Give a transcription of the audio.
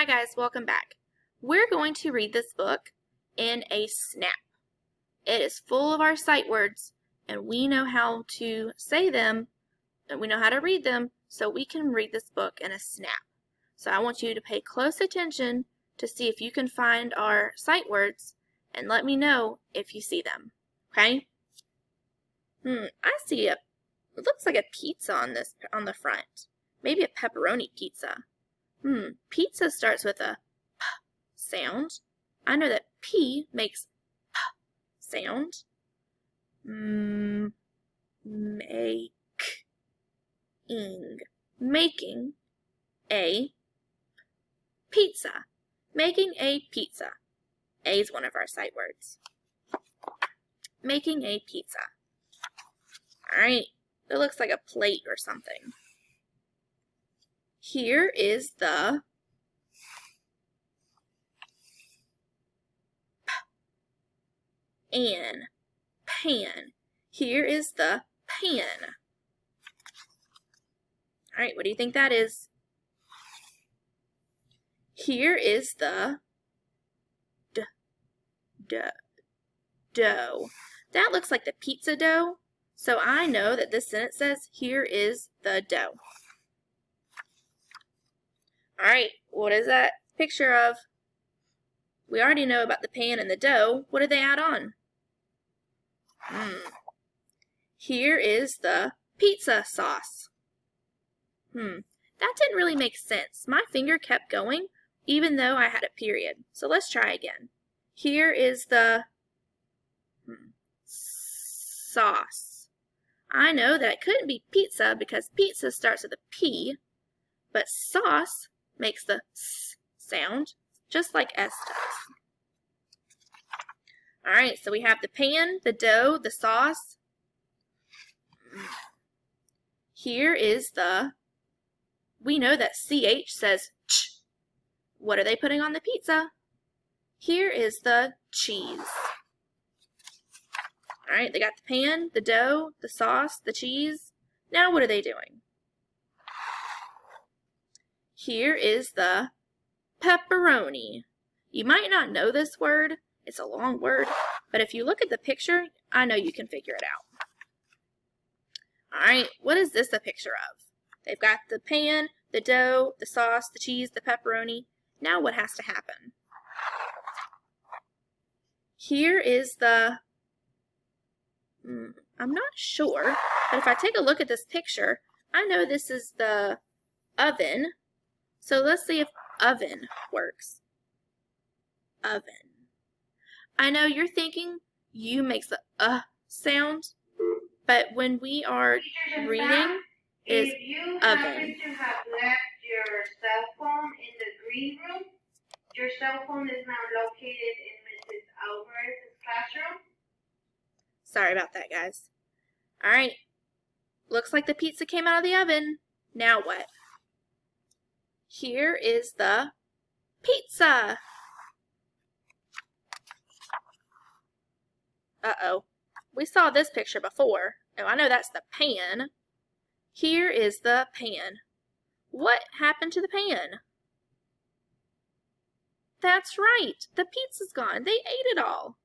Hi guys, welcome back. We're going to read this book in a snap. It is full of our sight words and we know how to say them and we know how to read them, so we can read this book in a snap. So I want you to pay close attention to see if you can find our sight words and let me know if you see them. Okay? I see it looks like a pizza on the front. Maybe a pepperoni pizza. Pizza starts with a p sound. I know that P makes p sound. Making a pizza. Making a pizza. A is one of our sight words. Making a pizza. Alright, it looks like a plate or something. Here is the pan. Here is the pan. Alright, what do you think that is? Here is the dough. That looks like the pizza dough, so I know that this sentence says, here is the dough. Alright, what is that picture of? We already know about the pan and the dough. What did they add on? Here is the pizza sauce. That didn't really make sense. My finger kept going even though I had a period. So let's try again. Here is the sauce. I know that it couldn't be pizza because pizza starts with a P, but sauce makes the S sound, just like S does. Alright, so we have the pan, the dough, the sauce. Here is we know that CH says ch. What are they putting on the pizza? Here is the cheese. Alright, they got the pan, the dough, the sauce, the cheese. Now what are they doing? Here is the pepperoni. You might not know this word. It's a long word, but if you look at the picture, I know you can figure it out. Alright, what is this a picture of? They've got the pan, the dough, the sauce, the cheese, the pepperoni. Now what has to happen? Here is the, I'm not sure, but if I take a look at this picture, I know this is the oven. So let's see if oven works. Oven. I know you're thinking U makes the sound, but when we are reading, is if you oven. happen to have left your cell phone in the green room, your cell phone is now located in Mrs. Alvarez's classroom. Sorry about that, guys. Alright, looks like the pizza came out of the oven. Now what? Here is the pizza. Uh-oh. We saw this picture before. Oh, I know that's the pan. Here is the pan. What happened to the pan? That's right. The pizza's gone. They ate it all.